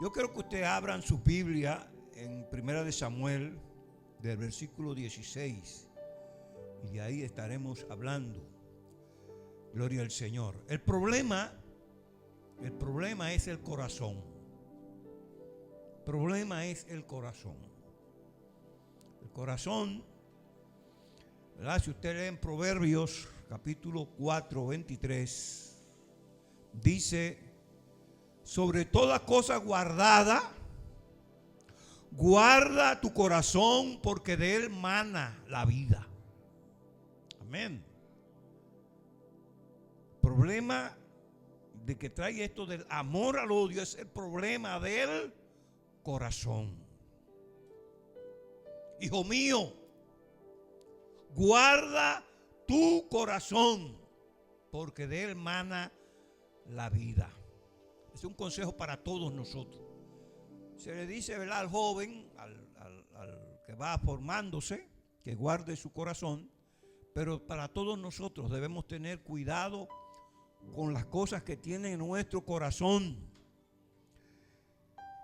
Yo quiero que ustedes abran su Biblia en 1 de Samuel, del versículo 16. Y de ahí estaremos hablando. Gloria al Señor. El problema es el corazón. El problema es el corazón. El corazón, ¿verdad? Si usted lee en Proverbios, capítulo 4, 23, dice: sobre toda cosa guardada, guarda tu corazón, porque de él mana la vida. Amén. El problema de que trae esto del amor al odio es el problema del corazón. Hijo mío, guarda tu corazón, porque de él mana la vida. Es un consejo para todos nosotros. Se le dice, ¿verdad?, al joven, al que va formándose, que guarde su corazón. Pero para todos nosotros debemos tener cuidado con las cosas que tiene en nuestro corazón.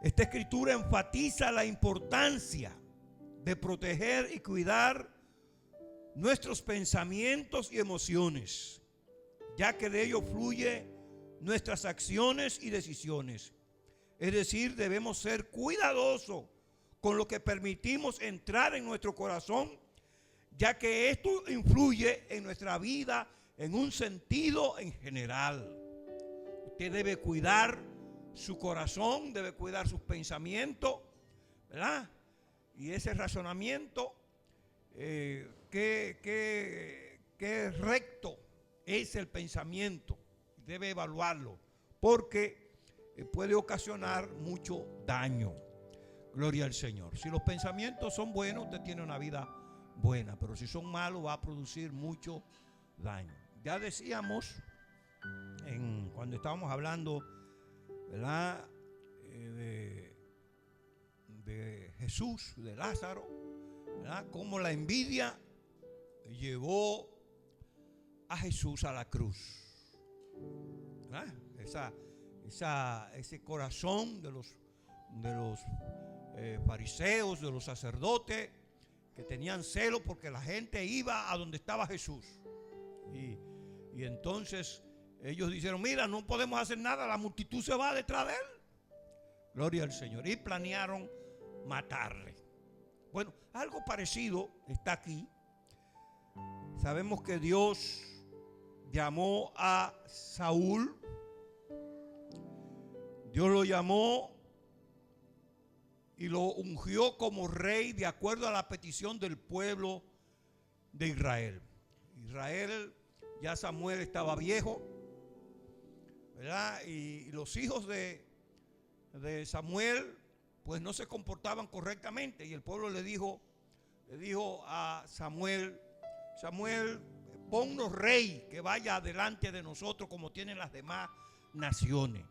Esta escritura enfatiza la importancia de proteger y cuidar nuestros pensamientos y emociones, ya que de ello fluye nuestras acciones y decisiones. Es decir, debemos ser cuidadosos con lo que permitimos entrar en nuestro corazón, ya que esto influye en nuestra vida en un sentido en general. Usted debe cuidar su corazón, debe cuidar sus pensamientos, ¿verdad? Y ese razonamiento, qué recto es el pensamiento, debe evaluarlo, porque puede ocasionar mucho daño. Gloria al Señor. Si los pensamientos son buenos, usted tiene una vida buena, pero si son malos, va a producir mucho daño. Ya decíamos cuando estábamos hablando, ¿verdad?, de Jesús, de Lázaro, ¿verdad?, cómo la envidia llevó a Jesús a la cruz, ¿verdad? Ese corazón de los fariseos, de los sacerdotes, que tenían celo porque la gente iba a donde estaba Jesús. Y entonces ellos dijeron: mira, no podemos hacer nada, la multitud se va detrás de él. Gloria al Señor. Y planearon matarle. Bueno, algo parecido está aquí. Sabemos que Dios llamó a Saúl. Dios lo llamó y lo ungió como rey de acuerdo a la petición del pueblo de Israel. Israel, ya Samuel estaba viejo, ¿verdad? Y los hijos de Samuel pues no se comportaban correctamente, y el pueblo le dijo a Samuel: Samuel, ponnos rey que vaya delante de nosotros como tienen las demás naciones.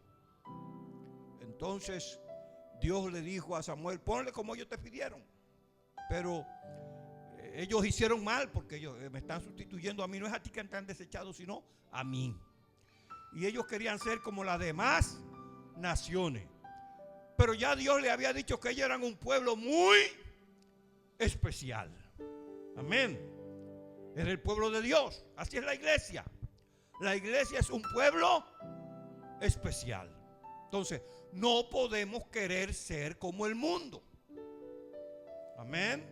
Entonces Dios le dijo a Samuel: ponle como ellos te pidieron. Pero ellos hicieron mal, porque ellos me están sustituyendo a mí. No es a ti que están desechados, sino a mí. Y ellos querían ser como las demás naciones. Pero ya Dios le había dicho que ellos eran un pueblo muy especial. Amén. Era el pueblo de Dios. Así es la iglesia. La iglesia es un pueblo especial. Entonces, no podemos querer ser como el mundo. Amén.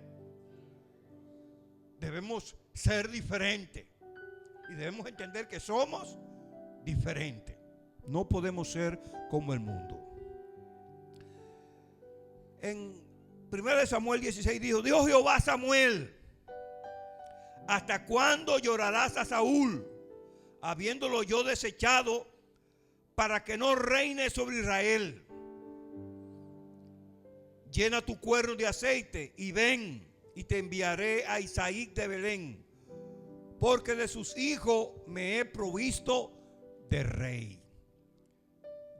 Debemos ser diferentes. Y debemos entender que somos diferentes. No podemos ser como el mundo. En 1 Samuel 16 dijo: dijo Jehová a Samuel: ¿hasta cuándo llorarás a Saúl, habiéndolo yo desechado, para que no reine sobre Israel? Llena tu cuerno de aceite y ven, y te enviaré a Isaí de Belén, porque de sus hijos me he provisto de rey.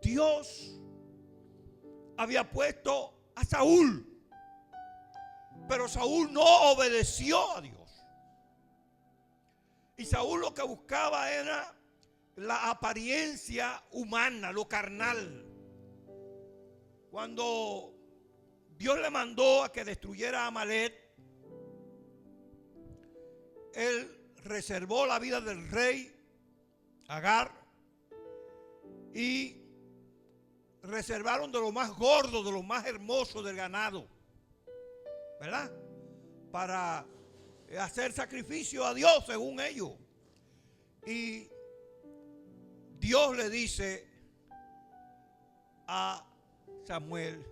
Dios había puesto a Saúl, pero Saúl no obedeció a Dios. Y Saúl lo que buscaba era la apariencia humana, lo carnal. Cuando Dios le mandó a que destruyera a Amalek, Él reservó la vida del rey Agar y reservaron de lo más gordo, de lo más hermoso del ganado, ¿verdad? Para hacer sacrificio a Dios según ellos. Y Dios le dice a Samuel: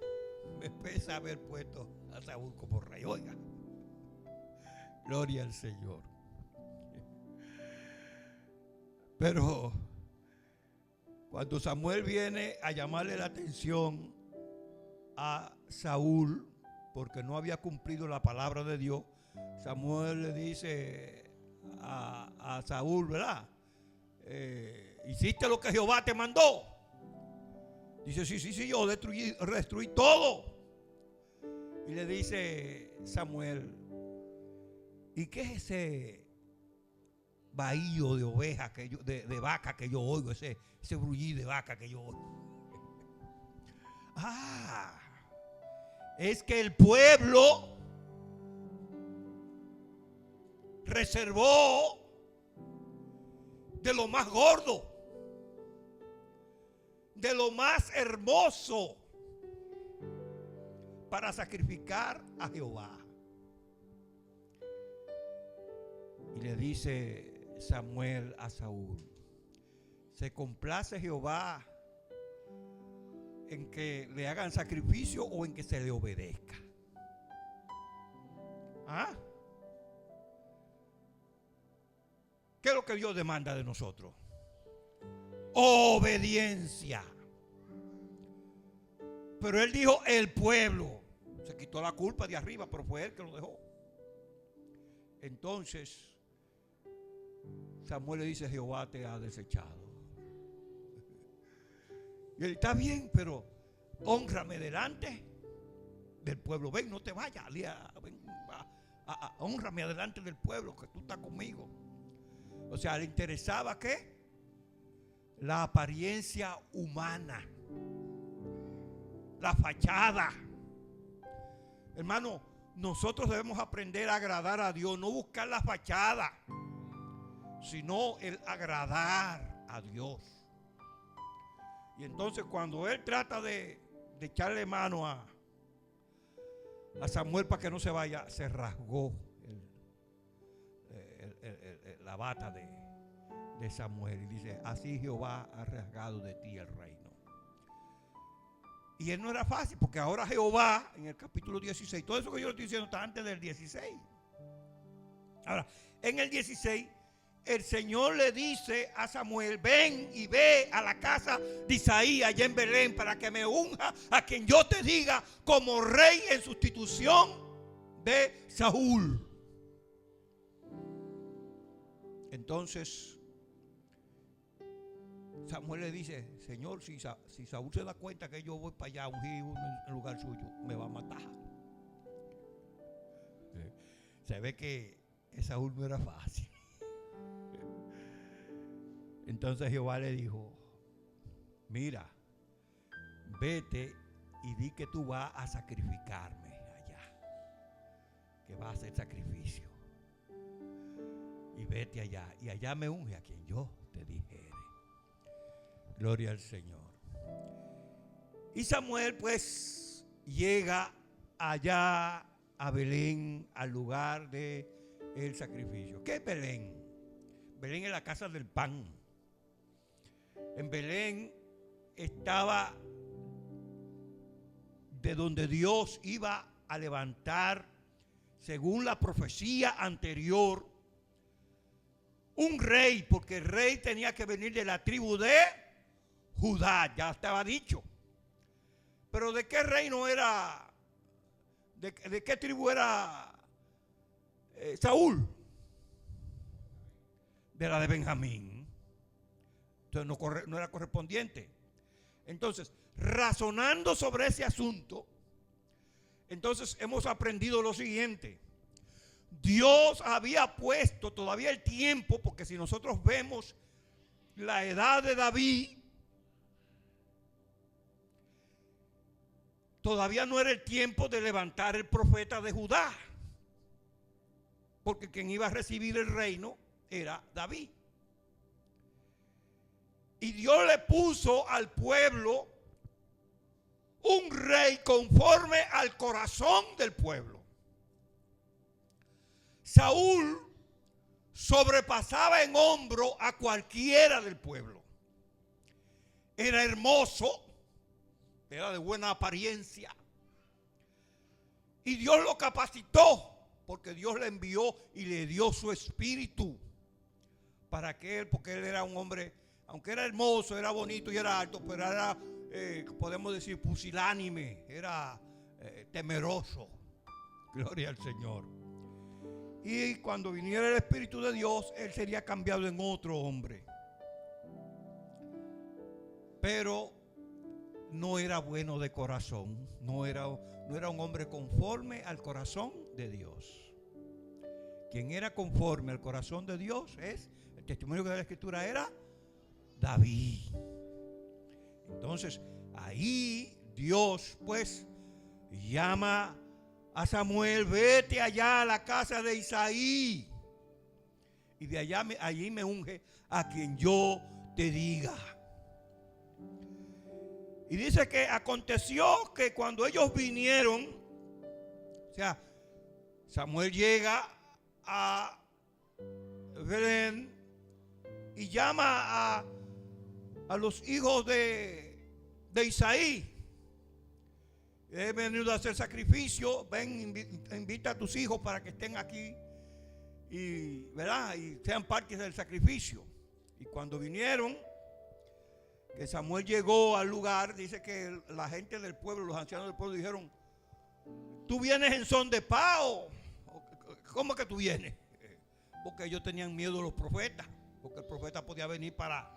me pesa haber puesto a Saúl como rey. Oiga, gloria al Señor. Pero cuando Samuel viene a llamarle la atención a Saúl, porque no había cumplido la palabra de Dios, Samuel le dice a Saúl, ¿verdad? ¿Hiciste lo que Jehová te mandó? Dice, sí, yo destruí todo. Y le dice Samuel: ¿y qué es ese bahío de oveja de vaca que yo oigo, ese brullir de vaca que yo oigo? Es que el pueblo reservó de lo más gordo, de lo más hermoso, para sacrificar a Jehová. Y le dice Samuel a Saúl: ¿se complace Jehová en que le hagan sacrificio o en que se le obedezca? ¿Qué es lo que Dios demanda de nosotros? Obediencia. Pero él dijo el pueblo. Se quitó la culpa de arriba, pero fue él que lo dejó. Entonces Samuel le dice: Jehová te ha desechado. Y él: está bien, pero hónrame delante del pueblo. Ven, no te vayas. Ven, hónrame delante del pueblo, que tú estás conmigo. O sea, le interesaba ¿qué? La apariencia humana, la fachada. Hermano, nosotros debemos aprender a agradar a Dios, no buscar la fachada, sino el agradar a Dios. Y entonces cuando él trata de echarle mano a Samuel para que no se vaya, se rasgó la bata de Samuel y dice: así Jehová ha rasgado de ti el reino. Y él no era fácil, porque ahora Jehová, en el capítulo 16, todo eso que yo le estoy diciendo está antes del 16. Ahora, en el 16, el Señor le dice a Samuel: ven y ve a la casa de Isaí allá en Belén, para que me unja a quien yo te diga como rey en sustitución de Saúl. Entonces Samuel le dice: Señor, si Saúl se da cuenta que yo voy para allá a ungir en lugar suyo, me va a matar. Se ve que Saúl no era fácil. Entonces Jehová le dijo: mira, vete y di que tú vas a sacrificarme allá, que vas a hacer sacrificio. Y vete allá, y allá me unge a quien yo te dijere. Gloria al Señor. Y Samuel pues llega allá a Belén, al lugar del sacrificio. ¿Qué es Belén? Belén es la casa del pan. En Belén estaba de donde Dios iba a levantar, según la profecía anterior, un rey, porque el rey tenía que venir de la tribu de Judá, ya estaba dicho. Pero ¿de qué reino era? ¿De qué tribu era Saúl? De la de Benjamín. Entonces no era correspondiente. Entonces, razonando sobre ese asunto, entonces hemos aprendido lo siguiente. Dios había puesto todavía el tiempo, porque si nosotros vemos la edad de David, todavía no era el tiempo de levantar el profeta de Judá, porque quien iba a recibir el reino era David. Y Dios le puso al pueblo un rey conforme al corazón del pueblo. Saúl sobrepasaba en hombro a cualquiera del pueblo. Era hermoso, era de buena apariencia. Y Dios lo capacitó, porque Dios le envió y le dio su espíritu para que él, porque él era un hombre, aunque era hermoso, era bonito y era alto, pero era, podemos decir, pusilánime, era temeroso. Gloria al Señor. Y cuando viniera el Espíritu de Dios, él sería cambiado en otro hombre. Pero no era bueno de corazón, no era un hombre conforme al corazón de Dios. Quien era conforme al corazón de Dios es, el testimonio de la Escritura era David. Entonces, ahí Dios pues llama a Samuel: vete allá a la casa de Isaí, y de allá allí me unge a quien yo te diga. Y dice que aconteció que cuando ellos vinieron, o sea, Samuel llega a Belén y llama a los hijos de Isaí. He venido a hacer sacrificio, ven, invita a tus hijos para que estén aquí y, ¿verdad?, y sean parte del sacrificio. Y cuando vinieron, que Samuel llegó al lugar, dice que la gente del pueblo, los ancianos del pueblo dijeron: ¿tú vienes en son de paz? ¿Cómo que tú vienes? Porque ellos tenían miedo de los profetas, porque el profeta podía venir para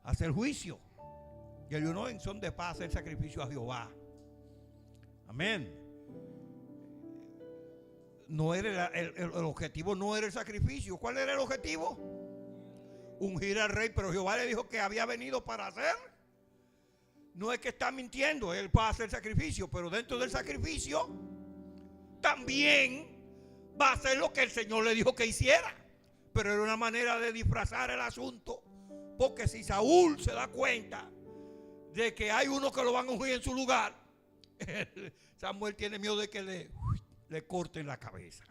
hacer juicio. Y ellos: no, en son de paz, hacer sacrificio a Jehová. Amén. No era el objetivo, no era el sacrificio. ¿Cuál era el objetivo? Ungir al rey, pero Jehová le dijo que había venido para hacer. No es que está mintiendo, él va a hacer sacrificio, pero dentro del sacrificio también va a hacer lo que el Señor le dijo que hiciera. Pero era una manera de disfrazar el asunto, porque si Saúl se da cuenta de que hay uno que lo van a ungir en su lugar, Samuel tiene miedo de que le corten la cabeza.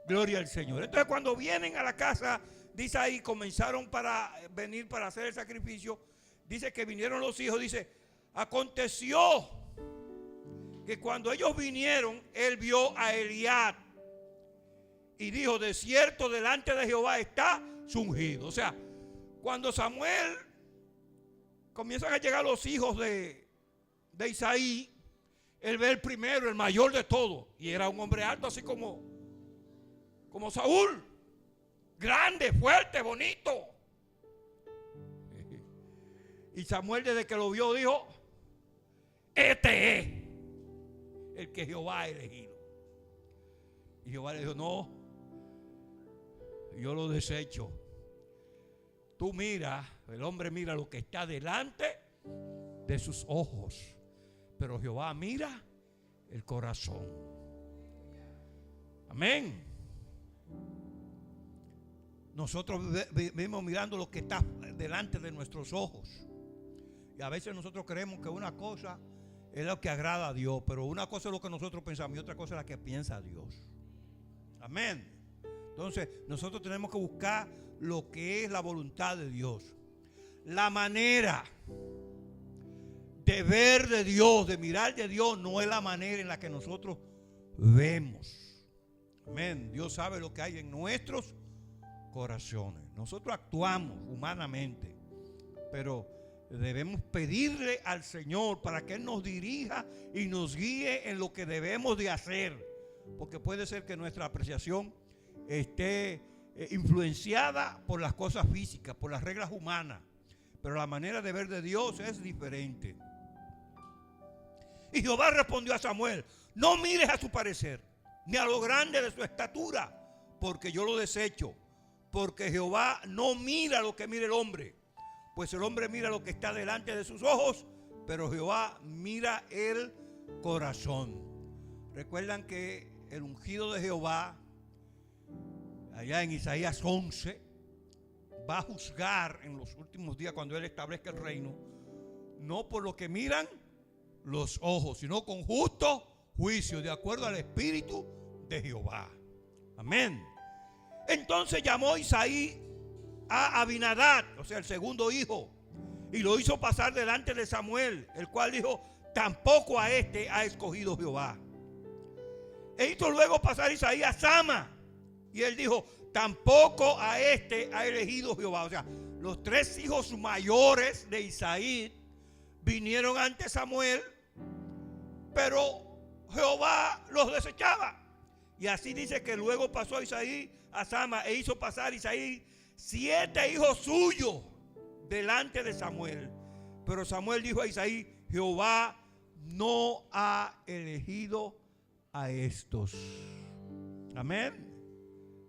Gloria al Señor. Entonces, cuando vienen a la casa, dice ahí, comenzaron para venir para hacer el sacrificio. Dice que vinieron los hijos. Dice: aconteció que cuando ellos vinieron, él vio a Eliab y dijo: de cierto, delante de Jehová está su ungido. O sea, cuando Samuel comienzan a llegar los hijos de Isaí, él ve el primero, el mayor de todos, y era un hombre alto, así como Saúl, grande, fuerte, bonito. Y Samuel, desde que lo vio, dijo: este es el que Jehová ha elegido. Y Jehová le dijo: no, yo lo desecho. Tú mira, el hombre mira lo que está delante de sus ojos, pero Jehová mira el corazón. Amén. Nosotros vivimos mirando lo que está delante de nuestros ojos. Y a veces nosotros creemos que una cosa es lo que agrada a Dios, pero una cosa es lo que nosotros pensamos y otra cosa es la que piensa Dios. Amén. Entonces nosotros tenemos que buscar lo que es la voluntad de Dios. La manera de ver de Dios, de mirar de Dios, no es la manera en la que nosotros vemos. Amén. Dios sabe lo que hay en nuestros corazones. Nosotros actuamos humanamente, pero debemos pedirle al Señor para que Él nos dirija y nos guíe en lo que debemos de hacer, porque puede ser que nuestra apreciación esté influenciada por las cosas físicas, por las reglas humanas, pero la manera de ver de Dios es diferente. Y Jehová respondió a Samuel: no mires a su parecer, ni a lo grande de su estatura, porque yo lo desecho. Porque Jehová no mira lo que mira el hombre, pues el hombre mira lo que está delante de sus ojos, pero Jehová mira el corazón. Recuerdan que el ungido de Jehová, allá en Isaías 11, va a juzgar en los últimos días cuando Él establezca el reino, no por lo que miran los ojos, sino con justo juicio, de acuerdo al Espíritu de Jehová. Amén. Entonces llamó Isaí a Abinadab, o sea, el segundo hijo, y lo hizo pasar delante de Samuel, el cual dijo: tampoco a este ha escogido Jehová. E hizo luego pasar Isaí a Sama, y él dijo: tampoco a este ha elegido Jehová. O sea, los tres hijos mayores de Isaí vinieron ante Samuel, pero Jehová los desechaba. Y así dice que luego pasó a Isaí a Sama, e hizo pasar Isaí 7 hijos suyos delante de Samuel. Pero Samuel dijo a Isaí: Jehová no ha elegido a estos. Amén.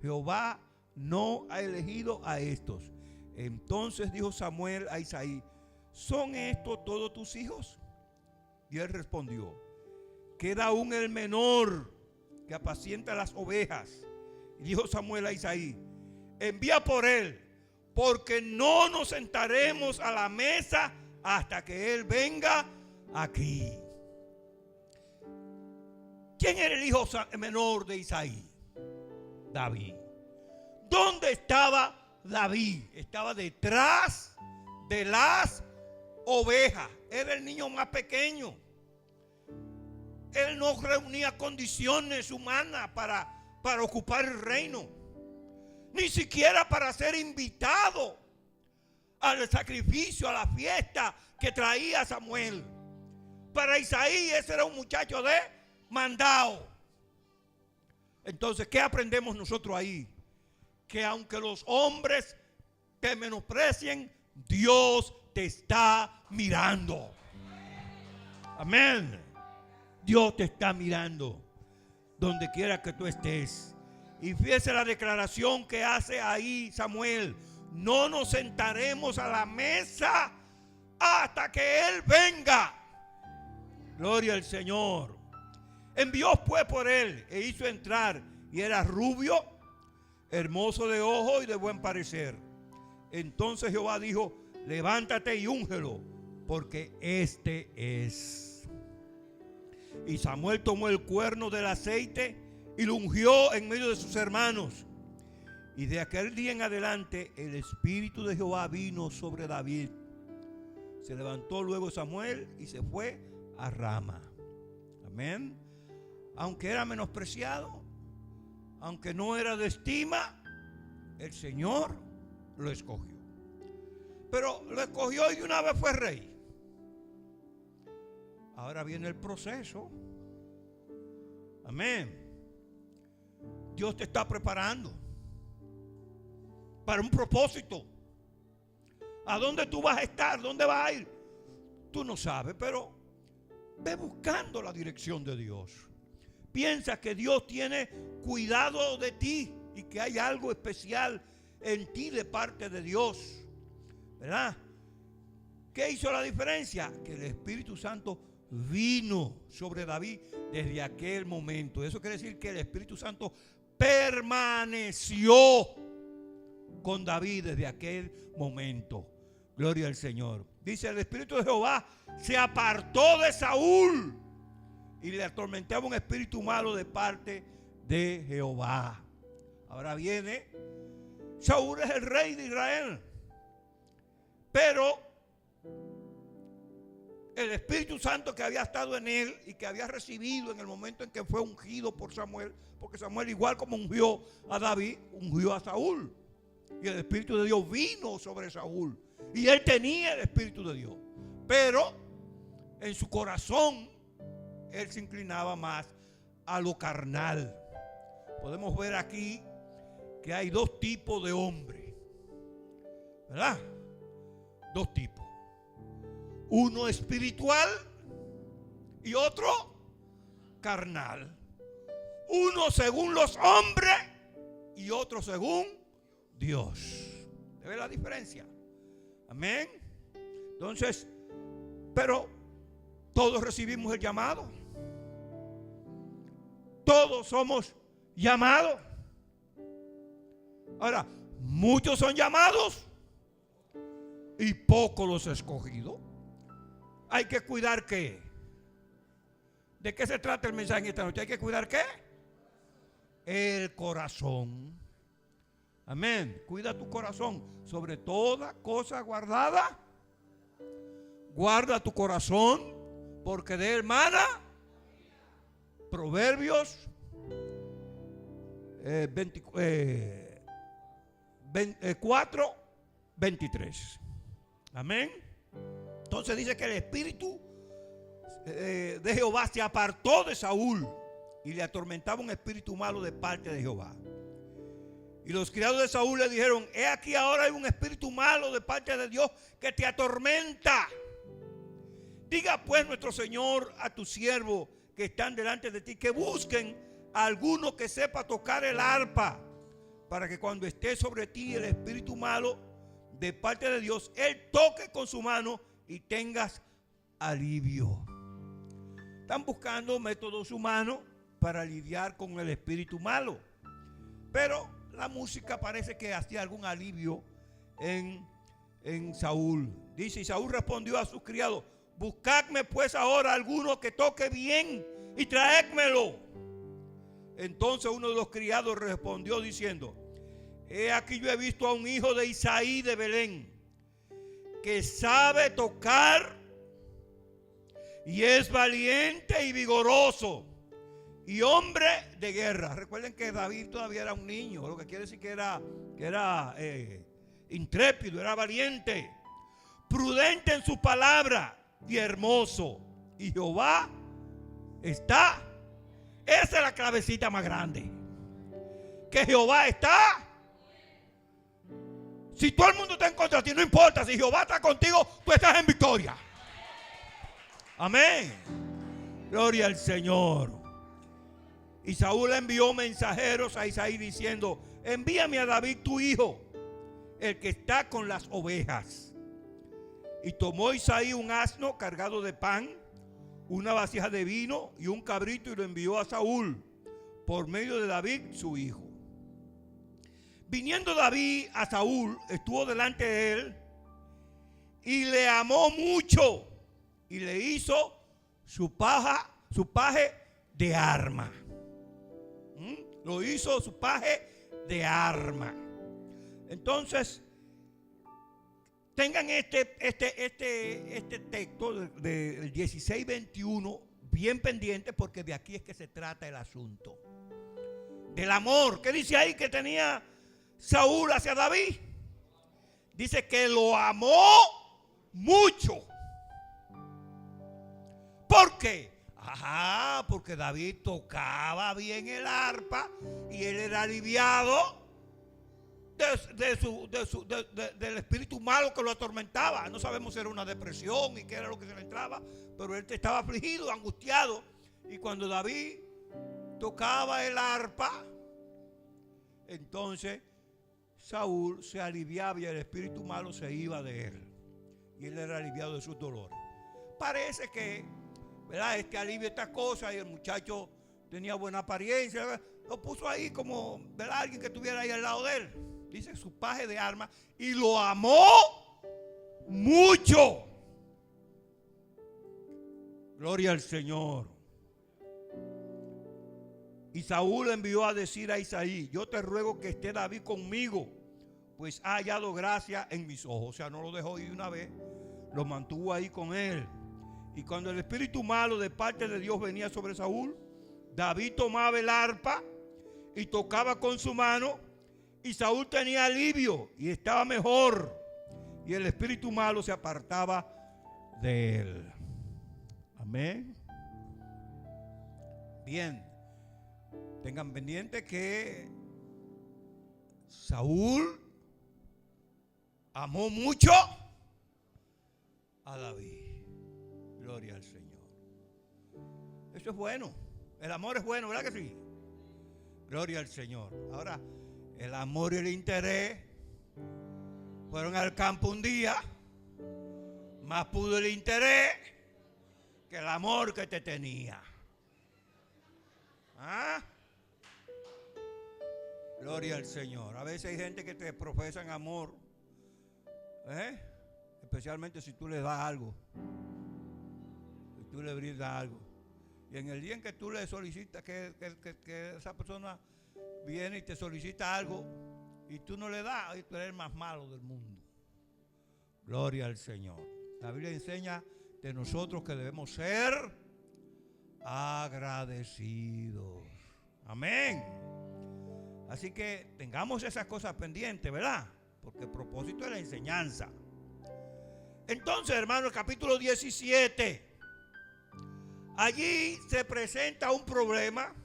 Jehová no ha elegido a estos. Entonces dijo Samuel a Isaí: ¿son estos todos tus hijos? Y él respondió: queda aún el menor que apacienta las ovejas. Y dijo Samuel a Isaí: envía por él, porque no nos sentaremos a la mesa hasta que él venga aquí. ¿Quién era el hijo menor de Isaí? David. ¿Dónde estaba David? Estaba detrás de las ovejas. Era el niño más pequeño. Él no reunía condiciones humanas para ocupar el reino, ni siquiera para ser invitado al sacrificio, a la fiesta que traía Samuel. Para Isaí ese era un muchacho de mandado. Entonces, ¿qué aprendemos nosotros ahí? Que aunque los hombres te menosprecien, Dios te está mirando. Amén. Dios te está mirando donde quiera que tú estés. Y fíjese la declaración que hace ahí Samuel: no nos sentaremos a la mesa hasta que Él venga. Gloria al Señor. Envió pues por él e hizo entrar, y era rubio, hermoso de ojo y de buen parecer. Entonces Jehová dijo: levántate y úngelo, porque este es. Y Samuel tomó el cuerno del aceite y lo ungió en medio de sus hermanos. Y de aquel día en adelante el Espíritu de Jehová vino sobre David. Se levantó luego Samuel y se fue a Rama. Amén. Aunque era menospreciado, aunque no era de estima, el Señor lo escogió. Pero lo escogió y de una vez fue rey. Ahora viene el proceso. Amén. Dios te está preparando para un propósito. ¿A dónde tú vas a estar? ¿Dónde vas a ir? Tú no sabes, pero ve buscando la dirección de Dios. Piensa que Dios tiene cuidado de ti y que hay algo especial en ti de parte de Dios, ¿verdad? ¿Qué hizo la diferencia? Que el Espíritu Santo vino sobre David desde aquel momento. Eso quiere decir que el Espíritu Santo permaneció con David desde aquel momento. Gloria al Señor. Dice: el Espíritu de Jehová se apartó de Saúl y le atormentaba un espíritu malo de parte de Jehová. Ahora viene, Saúl es el rey de Israel, pero el Espíritu Santo que había estado en él y que había recibido en el momento en que fue ungido por Samuel, porque Samuel, igual como ungió a David, ungió a Saúl, y el Espíritu de Dios vino sobre Saúl, y él tenía el Espíritu de Dios, pero en su corazón él se inclinaba más a lo carnal. Podemos ver aquí que hay dos tipos de hombres, ¿verdad? Dos tipos. Uno espiritual y otro carnal. Uno según los hombres y otro según Dios. ¿Ve la diferencia? Amén. Entonces, pero Todos recibimos el llamado. Todos somos llamados. Ahora, muchos son llamados y pocos los escogidos. Hay que cuidar ¿qué? ¿De qué se trata el mensaje esta noche? Hay que cuidar ¿qué? El corazón. Amén. Cuida tu corazón. Sobre toda cosa guardada, guarda tu corazón, porque de él mana. Proverbios 4:23. Amén. Entonces dice que el espíritu de Jehová se apartó de Saúl y le atormentaba un espíritu malo de parte de Jehová. Y los criados de Saúl le dijeron: he aquí ahora hay un espíritu malo de parte de Dios que te atormenta. Diga pues nuestro Señor a tu siervo que están delante de ti, que busquen a alguno que sepa tocar el arpa, para que cuando esté sobre ti el espíritu malo de parte de Dios, él toque con su mano y tengas alivio. Están buscando métodos humanos para lidiar con el espíritu malo, pero la música parece que hacía algún alivio en Saúl. Dice: y Saúl respondió a sus criados: buscadme pues ahora alguno que toque bien y traédmelo. Entonces uno de los criados respondió diciendo: he aquí yo he visto a un hijo de Isaí de Belén, que sabe tocar y es valiente y vigoroso y hombre de guerra. Recuerden que David todavía era un niño, lo que quiere decir que era intrépido, era valiente, prudente en su palabra y hermoso. Y Jehová está. Esa es la clavecita más grande. Que Jehová está. Si todo el mundo está en contra de ti, no importa. Si Jehová está contigo, tú estás en victoria. Amén. Gloria al Señor. Y Saúl envió mensajeros a Isaí diciendo: envíame a David tu hijo, el que está con las ovejas. Y tomó Isaí un asno cargado de pan, una vasija de vino y un cabrito, y lo envió a Saúl por medio de David su hijo. Viniendo David a Saúl, estuvo delante de él y le amó mucho y le hizo su paje de arma. Lo hizo su paje de arma. Entonces, tengan este texto del 16:21 bien pendiente, porque de aquí es que se trata el asunto. Del amor. ¿Qué dice ahí que tenía Saúl hacia David? Dice que lo amó mucho. ¿Por qué? Porque David tocaba bien el arpa y él era aliviado del espíritu malo que lo atormentaba. No sabemos si era una depresión y qué era lo que se le entraba, pero él estaba afligido, angustiado. Y cuando David tocaba el arpa, entonces Saúl se aliviaba y el espíritu malo se iba de él. Y él era aliviado de sus dolores. Parece que, ¿verdad?, alivio estas cosas, y el muchacho tenía buena apariencia, ¿verdad? Lo puso ahí como, ¿verdad?, alguien que estuviera ahí al lado de él. Dice su paje de arma, y lo amó mucho. Gloria al Señor. Y Saúl envió a decir a Isaí: yo te ruego que esté David conmigo, pues ha hallado gracia en mis ojos. O sea, no lo dejó ir una vez, lo mantuvo ahí con él. Y cuando el espíritu malo de parte de Dios venía sobre Saúl, David tomaba el arpa y tocaba con su mano, y Saúl tenía alivio y estaba mejor, y el espíritu malo se apartaba de él. Amén. Bien, tengan pendiente que Saúl amó mucho a David. Gloria al Señor. Eso es bueno. El amor es bueno, ¿verdad que sí? Gloria al Señor. Ahora, el amor y el interés fueron al campo un día. Más pudo el interés que el amor que te tenía. ¿Ah? Gloria al Señor. A veces hay gente que te profesan amor, especialmente si tú le das algo, si tú le brindas algo. Y en el día en que tú le solicitas, que esa persona viene y te solicita algo y tú no le das, y tú eres el más malo del mundo. Gloria al Señor. La Biblia enseña de nosotros que debemos ser agradecidos. Amén. Así que tengamos esas cosas pendientes, ¿verdad? Porque el propósito es la enseñanza. Entonces, hermano, el capítulo 17. Allí se presenta un problema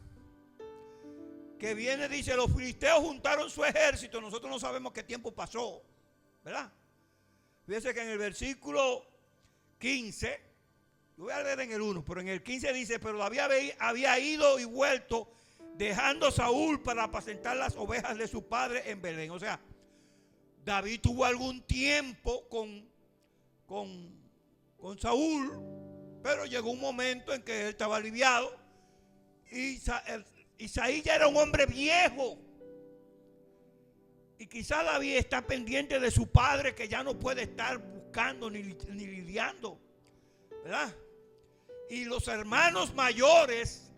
que viene, dice, los filisteos juntaron su ejército. Nosotros no sabemos qué tiempo pasó, ¿verdad? Fíjense que en el versículo 15, yo voy a leer en el 1, pero en el 15 dice, pero había ido y vuelto, dejando Saúl para apacentar las ovejas de su padre en Belén. O sea, David tuvo algún tiempo con Saúl, pero llegó un momento en que él estaba aliviado y Isaí ya era un hombre viejo. Y quizá David está pendiente de su padre, que ya no puede estar buscando ni lidiando, ¿verdad? Y los hermanos mayores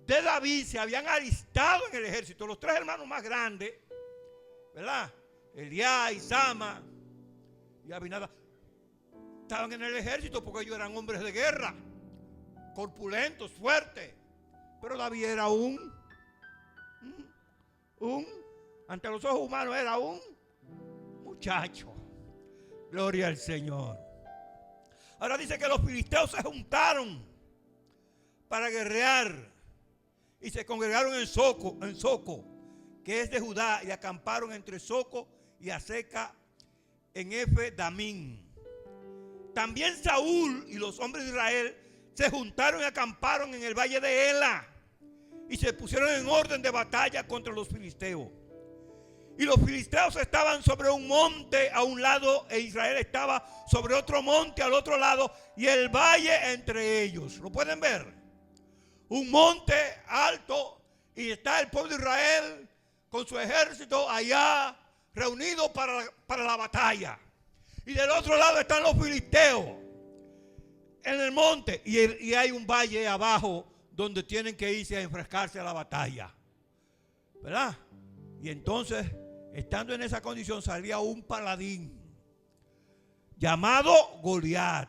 de David se habían alistado en el ejército. Los tres hermanos más grandes, ¿verdad? Eliab, Isama y Abinadab, estaban en el ejército porque ellos eran hombres de guerra, corpulentos, fuertes. Pero David era ante los ojos humanos era un muchacho. Gloria al Señor. Ahora dice que los filisteos se juntaron para guerrear y se congregaron en Soco, que es de Judá, y acamparon entre Soco y Aseca en Damín. También Saúl y los hombres de Israel se juntaron y acamparon en el valle de Ela y se pusieron en orden de batalla contra los filisteos. Y los filisteos estaban sobre un monte a un lado e Israel estaba sobre otro monte al otro lado y el valle entre ellos. ¿Lo pueden ver? Un monte alto y está el pueblo de Israel con su ejército allá reunido para la batalla. Y del otro lado están los filisteos en el monte y hay un valle abajo donde tienen que irse a enfrescarse a la batalla, ¿verdad? Y entonces, estando en esa condición, salía un paladín llamado Goliat.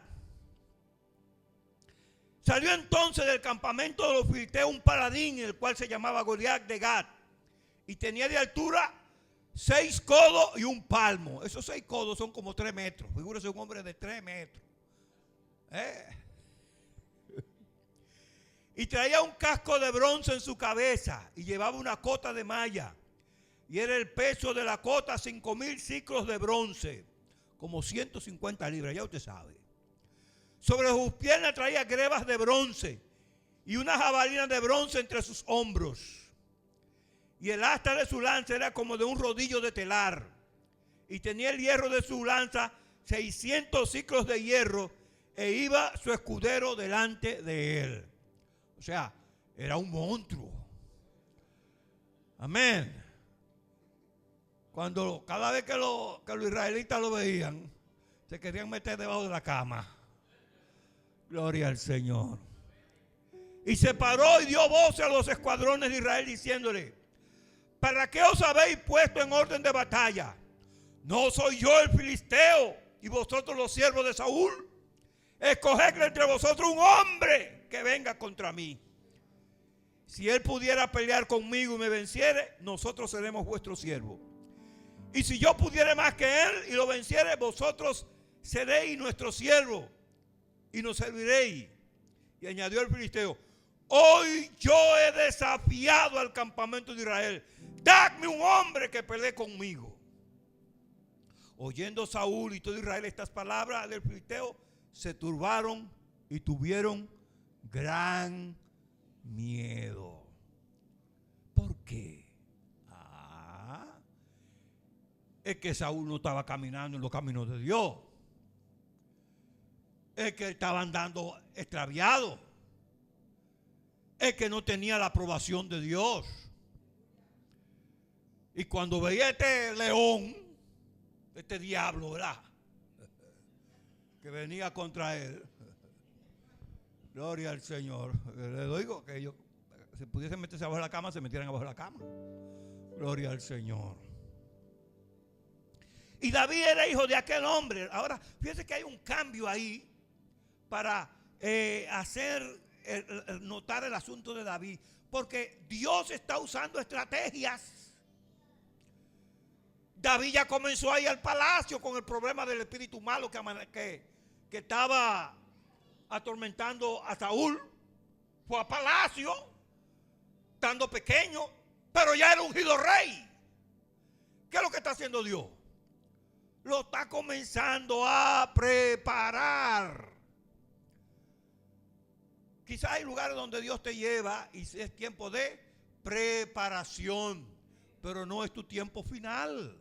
Salió entonces del campamento de los filisteos un paladín, el cual se llamaba Goliat de Gat, y tenía de altura 6 codos y un palmo. Esos 6 codos son como 3 metros. Figúrese un hombre de 3 metros. Y traía un casco de bronce en su cabeza y llevaba una cota de malla. Y era el peso de la cota 5,000 ciclos de bronce, como 150 libras, ya usted sabe. Sobre sus piernas traía grebas de bronce y una jabalina de bronce entre sus hombros. Y el asta de su lanza era como de un rodillo de telar. Y tenía el hierro de su lanza 600 ciclos de hierro, e iba su escudero delante de él. O sea, era un monstruo. Amén. Cada vez que los israelitas lo veían, se querían meter debajo de la cama. Gloria al Señor. Y se paró y dio voz a los escuadrones de Israel diciéndole: ¿para qué os habéis puesto en orden de batalla? ¿No soy yo el filisteo y vosotros los siervos de Saúl? Escogedle entre vosotros un hombre que venga contra mí. Si él pudiera pelear conmigo y me venciere, nosotros seremos vuestros siervos. Y si yo pudiera más que él y lo venciere, vosotros seréis nuestros siervos y nos serviréis. Y añadió el filisteo: hoy yo he desafiado al campamento de Israel. Dadme un hombre que pelee conmigo. Oyendo Saúl y todo Israel estas palabras del filisteo, se turbaron y tuvieron gran miedo. ¿Por qué? Es que Saúl no estaba caminando en los caminos de Dios. Es que él estaba andando extraviado, el que no tenía la aprobación de Dios. Y cuando veía este león, este diablo, ¿verdad?, que venía contra él, gloria al Señor. Le digo que ellos, si pudiesen meterse abajo de la cama, se metieran abajo de la cama. Gloria al Señor. Y David era hijo de aquel hombre. Ahora, fíjense que hay un cambio ahí para hacer notar el asunto de David. Porque Dios está usando estrategias. David ya comenzó ahí al palacio con el problema del espíritu malo que estaba atormentando a Saúl. Fue a palacio, estando pequeño, pero ya era ungido rey. ¿Qué es lo que está haciendo Dios? Lo está comenzando a preparar. Quizás hay lugares donde Dios te lleva y es tiempo de preparación, pero no es tu tiempo final.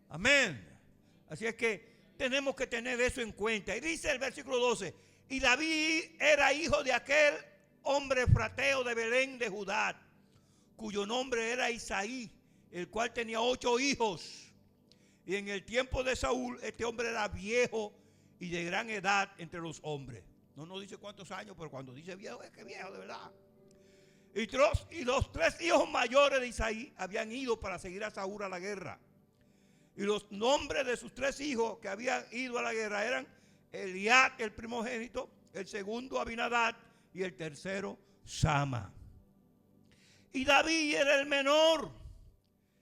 Amén. Así es que tenemos que tener eso en cuenta. Y dice el versículo 12, y David era hijo de aquel hombre frateo de Belén de Judá, cuyo nombre era Isaí, el cual tenía 8 hijos. Y en el tiempo de Saúl, este hombre era viejo y de gran edad entre los hombres. No nos dice cuántos años, pero cuando dice viejo, es que viejo de verdad. Y los 3 hijos mayores de Isaí habían ido para seguir a Saúl a la guerra. Y los nombres de sus 3 hijos que habían ido a la guerra eran Eliab, el primogénito, el segundo Abinadab y el tercero Sama. Y David era el menor.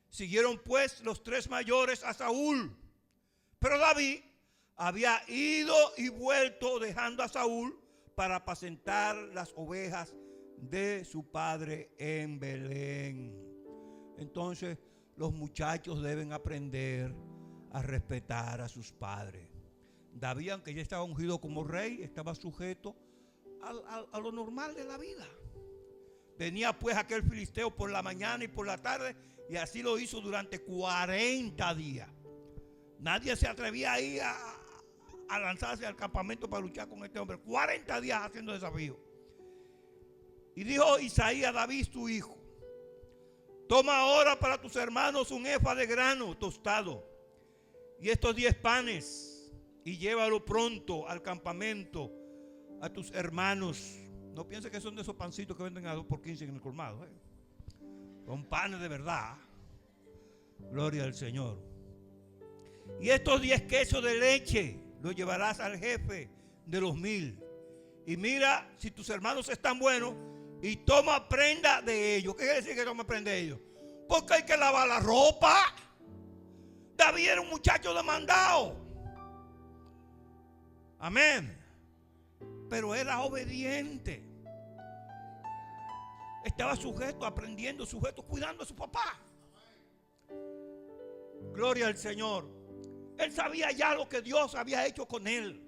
Siguieron pues los 3 mayores a Saúl. Pero David había ido y vuelto dejando a Saúl para apacentar las ovejas de su padre en Belén. Entonces los muchachos deben aprender a respetar a sus padres. David, aunque ya estaba ungido como rey, estaba sujeto a lo normal de la vida. Venía pues aquel filisteo por la mañana y por la tarde, y así lo hizo durante 40 días. Nadie se atrevía a ir a lanzarse al campamento para luchar con este hombre. 40 días haciendo desafío. Y dijo Isaí a David su hijo: toma ahora para tus hermanos un efa de grano tostado y estos 10 panes, y llévalo pronto al campamento a tus hermanos. No pienses que son de esos pancitos que venden a 2 por 15 en el colmado. Son panes de verdad. Gloria al Señor. Y estos 10 quesos de leche los llevarás al jefe de los 1000. Y mira si tus hermanos están buenos, y toma prenda de ellos. ¿Qué quiere decir que toma prenda de ellos? Porque hay que lavar la ropa. David era un muchacho demandado. Amén. Pero era obediente. Estaba sujeto, aprendiendo, sujeto, cuidando a su papá. Gloria al Señor. Él sabía ya lo que Dios había hecho con él.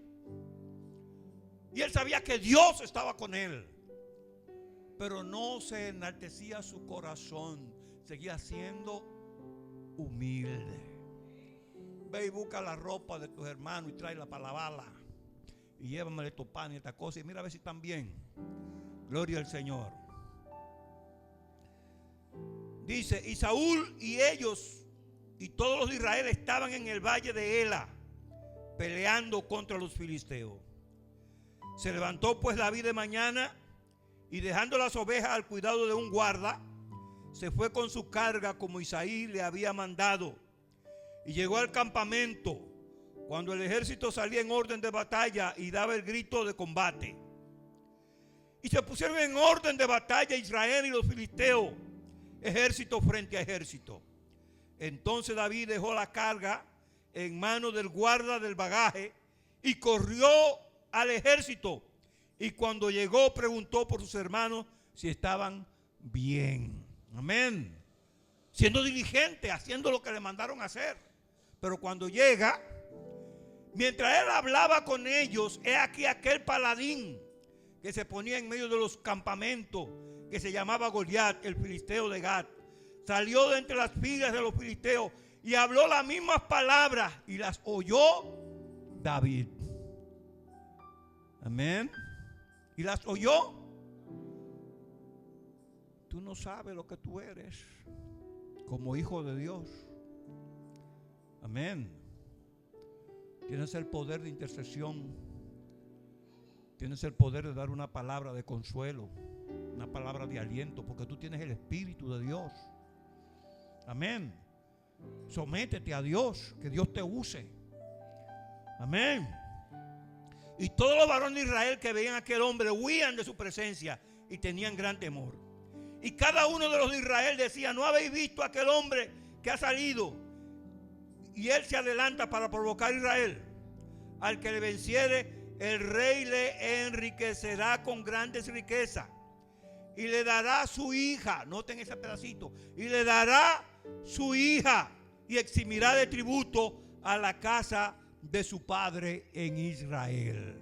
Y él sabía que Dios estaba con él. Pero no se enaltecía su corazón. Seguía siendo humilde. Ve y busca la ropa de tus hermanos y tráela para lavarla. Y llévame estos panes y estas cosas. Y mira a ver si están bien. Gloria al Señor. Dice, y Saúl y ellos y todos los de Israel estaban en el valle de Ela, peleando contra los filisteos. Se levantó pues David de mañana, y dejando las ovejas al cuidado de un guarda, se fue con su carga como Isaí le había mandado. Y llegó al campamento cuando el ejército salía en orden de batalla y daba el grito de combate. Y se pusieron en orden de batalla Israel y los filisteos, ejército frente a ejército. Entonces David dejó la carga en manos del guarda del bagaje y corrió al ejército. Y cuando llegó preguntó por sus hermanos si estaban bien. Amén. Siendo diligente, haciendo lo que le mandaron hacer. Pero cuando llega, mientras él hablaba con ellos, he aquí aquel paladín que se ponía en medio de los campamentos, que se llamaba Goliat, el filisteo de Gat, salió de entre las filas de los filisteos y habló las mismas palabras y las oyó David. Amén. ¿Y las oyó? Tú no sabes lo que tú eres como hijo de Dios. Amén. Tienes el poder de intercesión. Tienes el poder de dar una palabra de consuelo, una palabra de aliento, porque tú tienes el Espíritu de Dios. Amén. Sométete a Dios, que Dios te use. Amén. Y todos los varones de Israel que veían a aquel hombre huían de su presencia y tenían gran temor. Y cada uno de los de Israel decía: ¿no habéis visto a aquel hombre que ha salido? Y él se adelanta para provocar a Israel. Al que le venciere, el rey le enriquecerá con grandes riquezas y le dará su hija. Noten ese pedacito. Y le dará su hija y eximirá de tributo a la casa de su padre en Israel.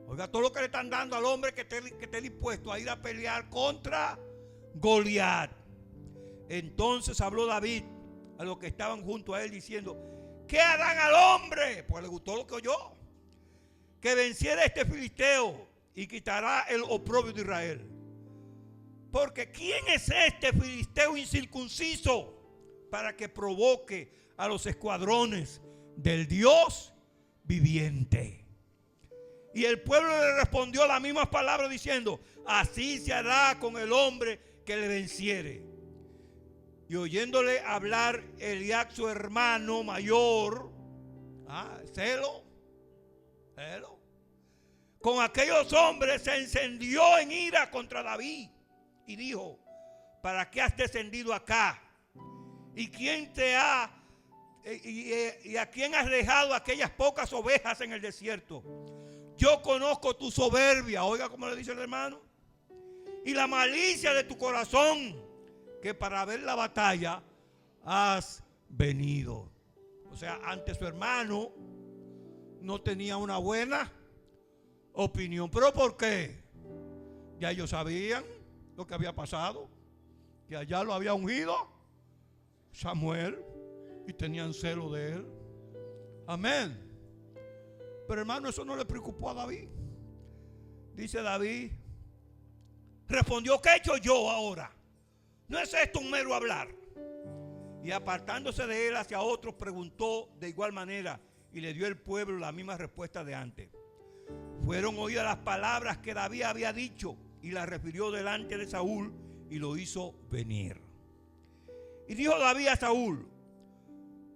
Oiga, todo lo que le están dando al hombre que esté dispuesto a ir a pelear contra Goliat. Entonces habló David a los que estaban junto a él diciendo: ¿qué harán al hombre? Pues le gustó lo que oyó. Que venciera a este filisteo y quitará el oprobio de Israel. Porque ¿quién es este filisteo incircunciso para que provoque a los escuadrones del Dios viviente? Y el pueblo le respondió las mismas palabras diciendo: así se hará con el hombre que le venciere. Y oyéndole hablar Eliab, su hermano mayor, Celo, con aquellos hombres se encendió en ira contra David y dijo: ¿para qué has descendido acá? ¿Y quién te ha y a quién has dejado aquellas pocas ovejas en el desierto? Yo conozco tu soberbia, oiga como le dice el hermano, y la malicia de tu corazón, que para ver la batalla has venido. O sea, ante su hermano no tenía una buena opinión. ¿Pero por qué? Ya ellos sabían lo que había pasado, que allá lo había ungido Samuel y tenían celo de él. Amén. Pero hermano, eso no le preocupó a David. Dice David, respondió: ¿qué he hecho yo ahora? ¿No es esto un mero hablar? Y apartándose de él hacia otros, preguntó de igual manera, y le dio el pueblo la misma respuesta de antes. Fueron oídas las palabras que David había dicho, y las refirió delante de Saúl, y lo hizo venir. Y dijo David a Saúl: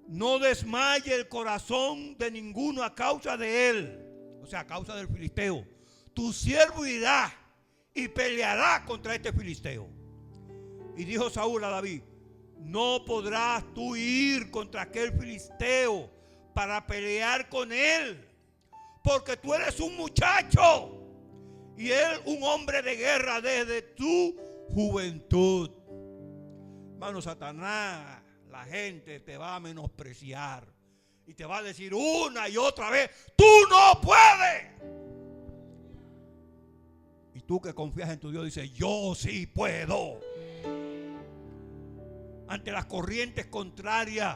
no desmaye el corazón de ninguno a causa de él, o sea, a causa del filisteo. Tu siervo irá y peleará contra este filisteo. Y dijo Saúl a David: no podrás tú ir contra aquel filisteo para pelear con él, porque tú eres un muchacho y él un hombre de guerra desde tu juventud. Hermano, Satanás, la gente te va a menospreciar y te va a decir una y otra vez: tú no puedes. Y tú que confías en tu Dios dices: yo sí puedo. Ante las corrientes contrarias,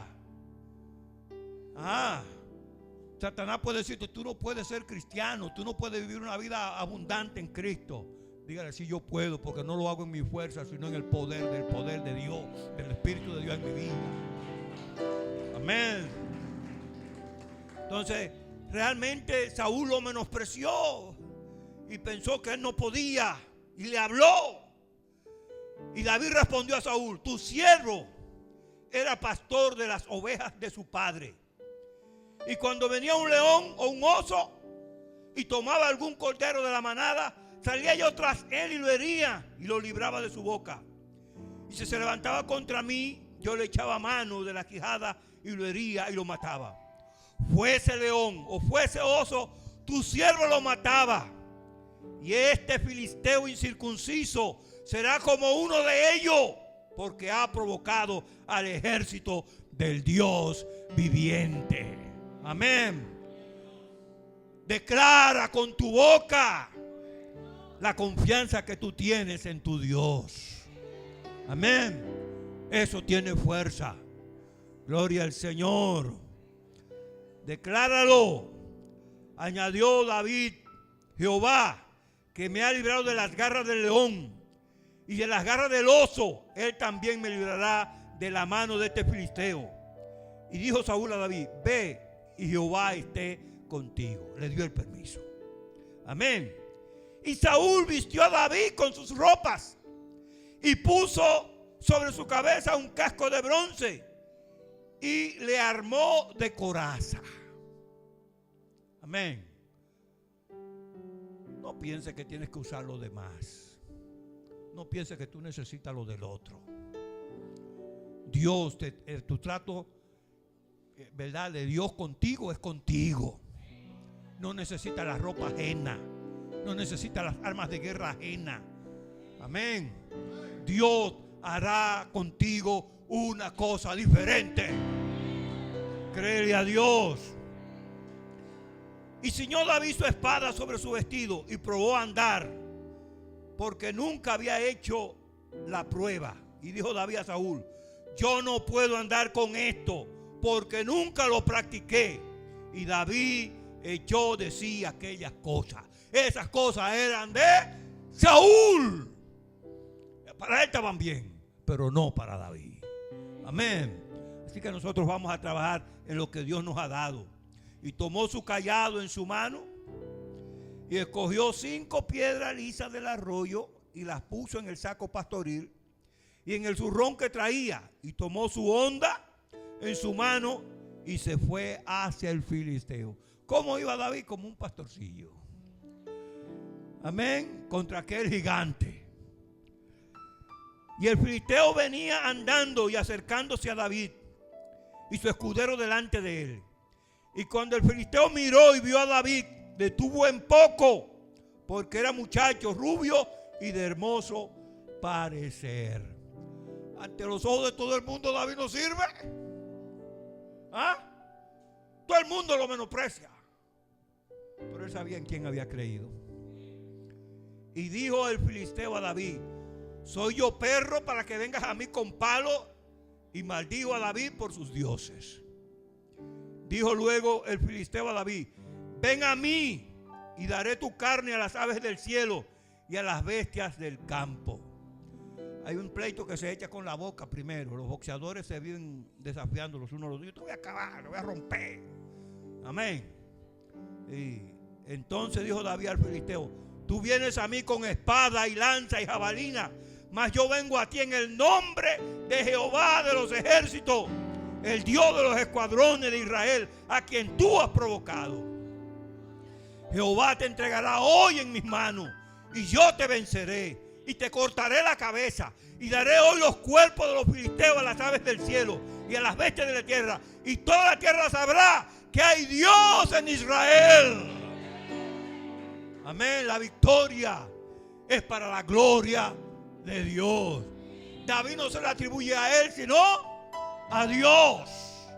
Satanás puede decirte: tú no puedes ser cristiano, tú no puedes vivir una vida abundante en Cristo. Dígale: sí, yo puedo, porque no lo hago en mi fuerza, sino en el poder de Dios, del Espíritu de Dios en mi vida. Amén. Entonces, realmente Saúl lo menospreció y pensó que él no podía, y le habló. Y David respondió a Saúl: tu siervo era pastor de las ovejas de su padre. Y cuando venía un león o un oso y tomaba algún cordero de la manada, salía yo tras él y lo hería y lo libraba de su boca. Y si se levantaba contra mí, yo le echaba mano de la quijada y lo hería y lo mataba. Fuese león o fuese oso, tu siervo lo mataba. Y este filisteo incircunciso será como uno de ellos, porque ha provocado al ejército del Dios viviente. Amén. Declara con tu boca la confianza que tú tienes en tu Dios. Amén. Eso tiene fuerza. Gloria al Señor. Decláralo. Añadió David Jehová, que me ha librado de las garras del león y de las garras del oso, Él también me librará de la mano de este filisteo. Y dijo Saúl a David: ve y Jehová esté contigo. Le dio el permiso. Amén. Y Saúl vistió a David con sus ropas y puso sobre su cabeza un casco de bronce y le armó de coraza. Amén. No pienses que tienes que usar lo demás. No pienses que tú necesitas lo del otro. Dios, tu trato, ¿verdad?, de Dios contigo es contigo. No necesitas la ropa ajena. No necesitas las armas de guerra ajena. Amén. Dios hará contigo una cosa diferente. Créele a Dios. Y ciñó David su espada sobre su vestido y probó a andar, porque nunca había hecho la prueba. Y dijo David a Saúl: yo no puedo andar con esto, porque nunca lo practiqué. Y David echó de sí aquellas cosas. Esas cosas eran de Saúl. Para él estaban bien, pero no para David. Amén. Así que nosotros vamos a trabajar en lo que Dios nos ha dado. Y tomó su cayado en su mano y escogió 5 piedras lisas del arroyo y las puso en el saco pastoril y en el zurrón que traía, y tomó su honda en su mano y se fue hacia el filisteo. ¿Cómo iba David? Como un pastorcillo. Amén. Contra aquel gigante. Y el filisteo venía andando y acercándose a David y su escudero delante de él. Y cuando el filisteo miró y vio a David, detuvo en poco, porque era muchacho, rubio y de hermoso parecer. Ante los ojos de todo el mundo, David no sirve. ¿Ah? Todo el mundo lo menosprecia. Pero él sabía en quién había creído. Y dijo el filisteo a David: ¿soy yo perro para que vengas a mí con palo? Y maldijo a David por sus dioses. Dijo luego el filisteo a David: ven a mí y daré tu carne a las aves del cielo y a las bestias del campo. Hay un pleito que se echa con la boca primero. Los boxeadores se viven desafiando los unos a los otros. Yo te voy a acabar, te voy a romper. Amén. Y entonces dijo David al filisteo: tú vienes a mí con espada y lanza y jabalina, mas yo vengo a ti en el nombre de Jehová de los ejércitos, el Dios de los escuadrones de Israel, a quien tú has provocado. Jehová te entregará hoy en mis manos, y yo te venceré, y te cortaré la cabeza, y daré hoy los cuerpos de los filisteos a las aves del cielo, y a las bestias de la tierra, y toda la tierra sabrá que hay Dios en Israel. Amén. La victoria es para la gloria de Dios. David no se le atribuye a él, sino a Dios.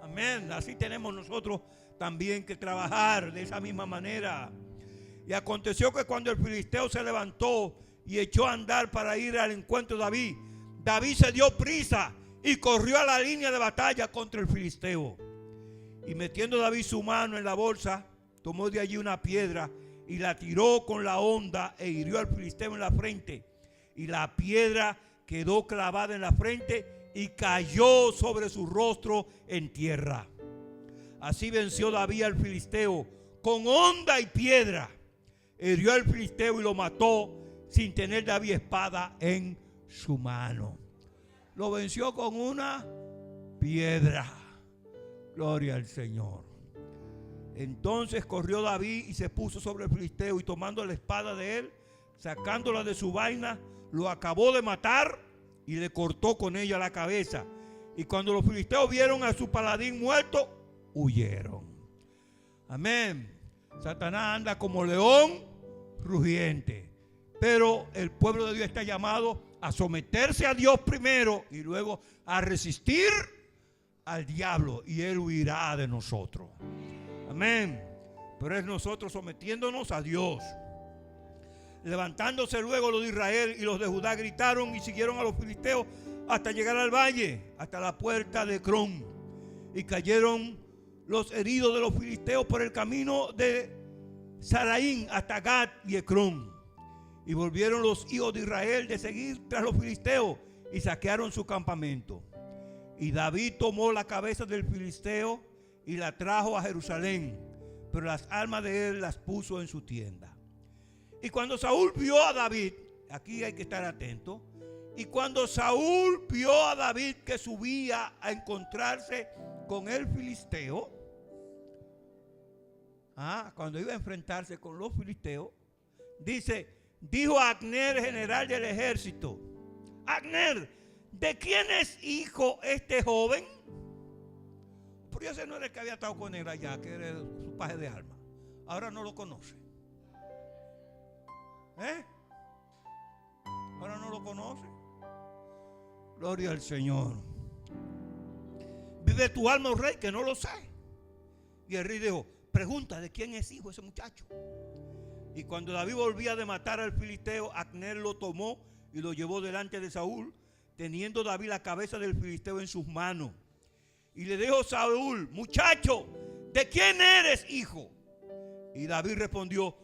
Amén. Así tenemos nosotros también que trabajar de esa misma manera. Y aconteció que cuando el filisteo se levantó y echó a andar para ir al encuentro de David, David se dio prisa y corrió a la línea de batalla contra el filisteo. Y metiendo David su mano en la bolsa, tomó de allí una piedra y la tiró con la honda e hirió al filisteo en la frente. Y la piedra quedó clavada en la frente y cayó sobre su rostro en tierra. Así venció David al filisteo con honda y piedra. Hirió al filisteo y lo mató sin tener David espada en su mano. Lo venció con una piedra. Gloria al Señor. Entonces corrió David y se puso sobre el filisteo, y tomando la espada de él, sacándola de su vaina, lo acabó de matar y le cortó con ella la cabeza. Y cuando los filisteos vieron a su paladín muerto, huyeron. Amén. Satanás anda como león rugiente, pero el pueblo de Dios está llamado a someterse a Dios primero y luego a resistir al diablo, y él huirá de nosotros. Amén. Pero es nosotros sometiéndonos a Dios. Levantándose luego los de Israel y los de Judá gritaron y siguieron a los filisteos hasta llegar al valle, hasta la puerta de Crón. Y cayeron los heridos de los filisteos por el camino de Saraín hasta Gat y Ecrón. Y volvieron los hijos de Israel de seguir tras los filisteos y saquearon su campamento. Y David tomó la cabeza del filisteo y la trajo a Jerusalén, pero las armas de él las puso en su tienda. Y cuando Saúl vio a David, aquí hay que estar atento, y cuando Saúl vio a David que subía a encontrarse con el filisteo, cuando iba a enfrentarse con los filisteos, dijo a Abner, general del ejército: Abner, ¿de quién es hijo este joven? Pero ese no era el que había estado con él allá, que era su paje de alma. Ahora no lo conoce. Ahora no lo conoce. Gloria al Señor. Vive tu alma, oh rey, que no lo sé. Y el rey dijo: pregunta de quién es hijo ese muchacho. Y cuando David volvía de matar al filisteo, Abner lo tomó y lo llevó delante de Saúl, teniendo David la cabeza del filisteo en sus manos. Y le dijo Saúl: muchacho, ¿de quién eres hijo? Y David respondió: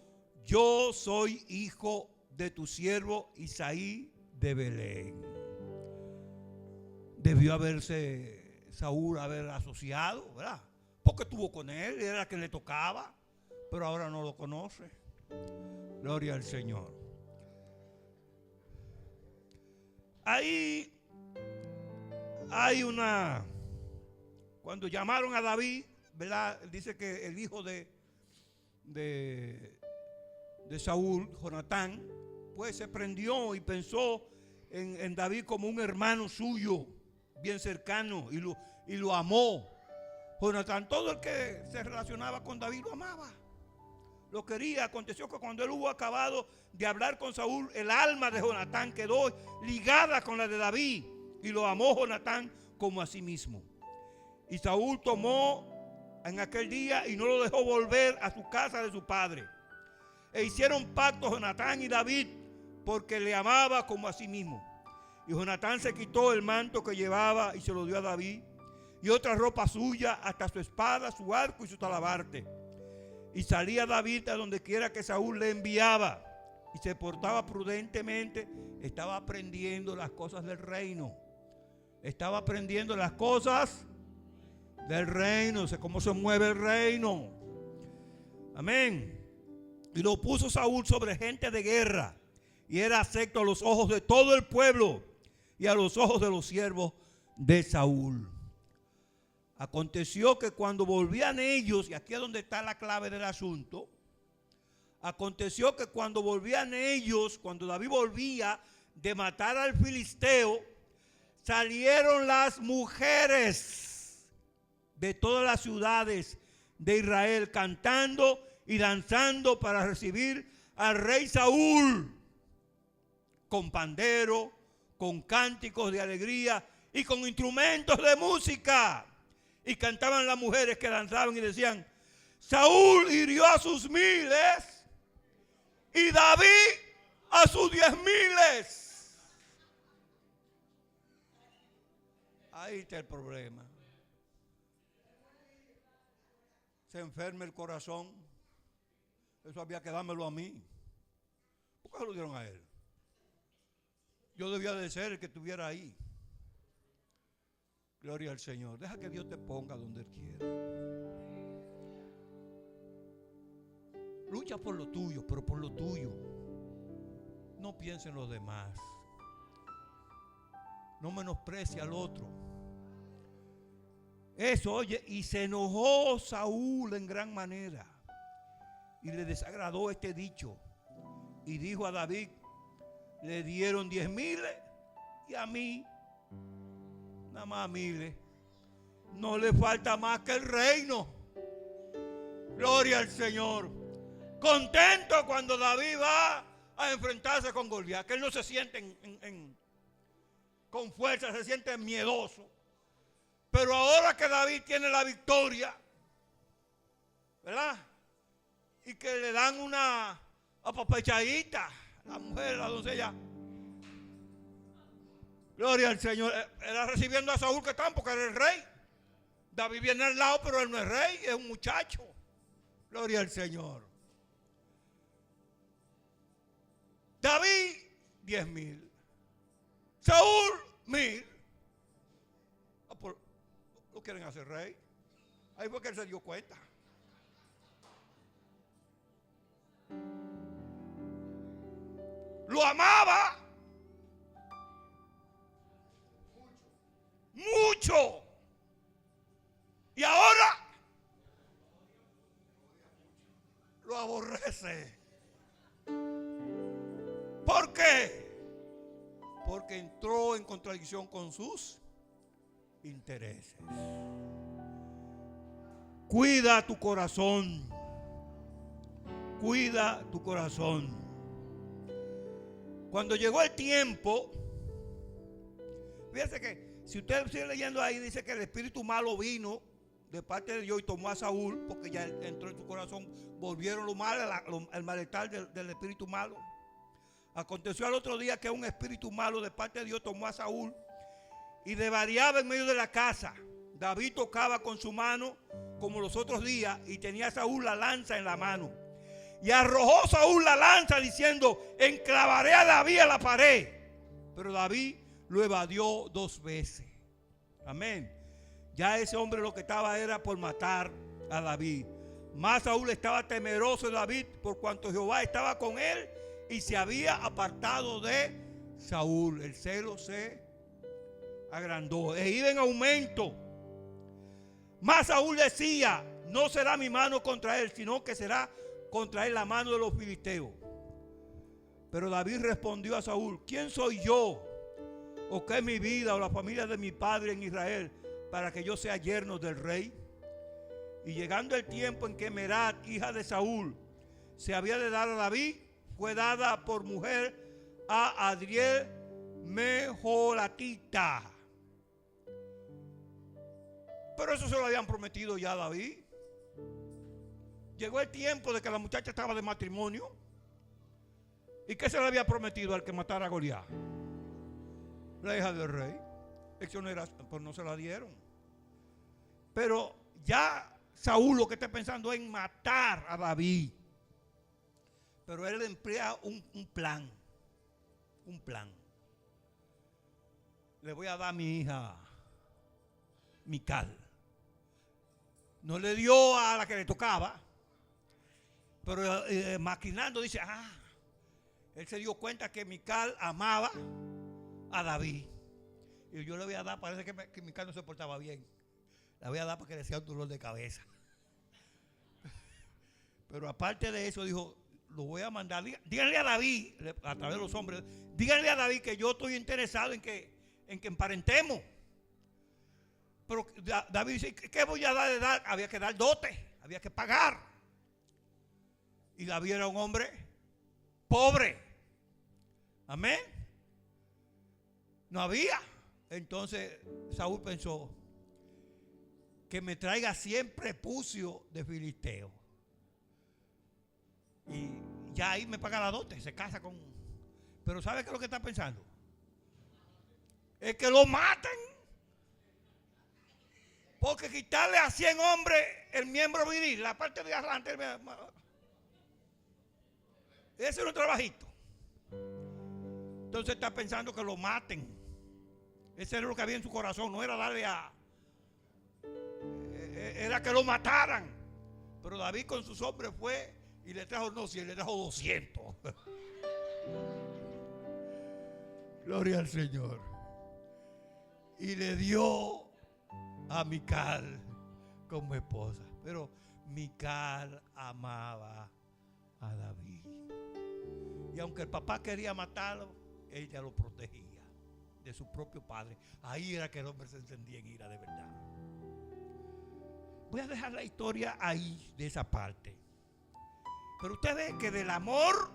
yo soy hijo de tu siervo Isaí de Belén. Debió haberse Saúl haber asociado, ¿verdad? Porque estuvo con él, era el que le tocaba, pero ahora no lo conoce. Gloria al Señor. Ahí hay una, cuando llamaron a David, ¿verdad? Dice que el hijo de Saúl, Jonatán, pues se prendió y pensó en David como un hermano suyo, bien cercano, y lo amó. Jonatán, todo el que se relacionaba con David lo amaba, lo quería. Aconteció que cuando él hubo acabado de hablar con Saúl, el alma de Jonatán quedó ligada con la de David, y lo amó Jonatán como a sí mismo. Y Saúl tomó en aquel día y no lo dejó volver a su casa de su padre. E hicieron pacto Jonatán y David, porque le amaba como a sí mismo. Y Jonatán se quitó el manto que llevaba y se lo dio a David, y otra ropa suya, hasta su espada, su arco y su talabarte. Y salía David a donde quiera que Saúl le enviaba, y se portaba prudentemente. Estaba aprendiendo las cosas del reino. Estaba aprendiendo las cosas del reino, sé cómo se mueve el reino. Amén. Y lo puso Saúl sobre gente de guerra, y era acepto a los ojos de todo el pueblo y a los ojos de los siervos de Saúl. Aconteció que cuando volvían ellos, y aquí es donde está la clave del asunto, aconteció que cuando volvían ellos, cuando David volvía de matar al filisteo, salieron las mujeres de todas las ciudades de Israel cantando y danzando para recibir al rey Saúl, con pandero, con cánticos de alegría y con instrumentos de música. Y cantaban las mujeres que danzaban y decían: Saúl hirió a sus 1000 y David a sus 10,000. Ahí está el problema. Se enferma el corazón. Eso había que dármelo a mí. ¿Por qué se lo dieron a él? Yo debía de ser el que estuviera ahí. Gloria al Señor. Deja que Dios te ponga donde Él quiera. Lucha por lo tuyo, pero por lo tuyo. No piense en los demás. No menosprecie al otro. Eso, oye, y se enojó Saúl en gran manera, y le desagradó este dicho, y dijo a David: le dieron 10,000 y a mí nada más 1,000. No le falta más que el reino. Gloria al Señor. Contento cuando David va a enfrentarse con Goliat, que él no se siente con fuerza, se siente miedoso. Pero ahora que David tiene la victoria, ¿verdad? Y que le dan una apapachadita, la mujer, la doncella. Gloria al Señor. Era recibiendo a Saúl que están, porque era el rey. David viene al lado, pero él no es rey, es un muchacho. Gloria al Señor. David, 10,000. Saúl, 1,000. ¿Lo quieren hacer rey? Ahí fue que él se dio cuenta. Lo amaba mucho. Y ahora lo aborrece. ¿Por qué? Porque entró en contradicción con sus intereses. Cuida tu corazón. Cuida tu corazón. Cuando llegó el tiempo, fíjense que si usted sigue leyendo ahí, dice que el espíritu malo vino de parte de Dios y tomó a Saúl, porque ya entró en su corazón, volvieron lo malo, el malestar del espíritu malo. Aconteció al otro día que un espíritu malo de parte de Dios tomó a Saúl y desvariaba en medio de la casa. David tocaba con su mano como los otros días y tenía a Saúl la lanza en la mano. Y arrojó Saúl la lanza diciendo: enclavaré a David a la pared. Pero David lo evadió 2 veces. Amén. Ya ese hombre lo que estaba era por matar a David. Más Saúl estaba temeroso de David por cuanto Jehová estaba con él y se había apartado de Saúl. El celo se agrandó e iba en aumento. Más Saúl decía: no será mi mano contra él, sino que será contra él la mano de los filisteos. Pero David respondió a Saúl: ¿quién soy yo? ¿O qué es mi vida o la familia de mi padre en Israel para que yo sea yerno del rey? Y llegando el tiempo en que Merat, hija de Saúl, se había de dar a David, fue dada por mujer a Adriel Mejolatita. Pero eso se lo habían prometido ya a David. Llegó el tiempo de que la muchacha estaba de matrimonio. ¿Y qué se le había prometido al que matara a Goliat? La hija del rey. Eso no era, pues no se la dieron. Pero ya Saúl lo que está pensando es en matar a David. Pero él emplea un plan. Un plan. Le voy a dar a mi hija Mical. No le dio a la que le tocaba. Pero maquinando dice: él se dio cuenta que Mical amaba a David. Y yo le voy a dar, parece que Mical no se portaba bien. La voy a dar para que le sea un dolor de cabeza. Pero aparte de eso dijo: lo voy a mandar. Díganle a David, a través de los hombres, díganle a David que yo estoy interesado en que emparentemos. Pero David dice: ¿qué voy a dar de dar? Había que dar dote, había que pagar. Y David era un hombre pobre. Amén. No había. Entonces Saúl pensó: que me traiga 100 prepucios de filisteo. Y ya ahí me paga la dote, se casa con. Pero ¿sabe qué es lo que está pensando? Es que lo maten. Porque quitarle a 100 hombres el miembro viril, la parte de adelante, ese es un trabajito. Entonces está pensando que lo maten. Ese era lo que había en su corazón, no era darle era que lo mataran. Pero David con sus hombres fue y le trajo no 100, le trajo 200. Gloria al Señor. Y le dio a Mical como esposa. Pero Mical amaba a David. Y aunque el papá quería matarlo, ella lo protegía de su propio padre. Ahí era que el hombre se encendía en ira de verdad. Voy a dejar la historia ahí, de esa parte. Pero usted ve que del amor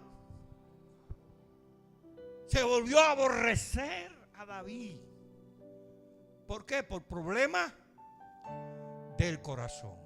se volvió a aborrecer a David. ¿Por qué? Por problemas del corazón.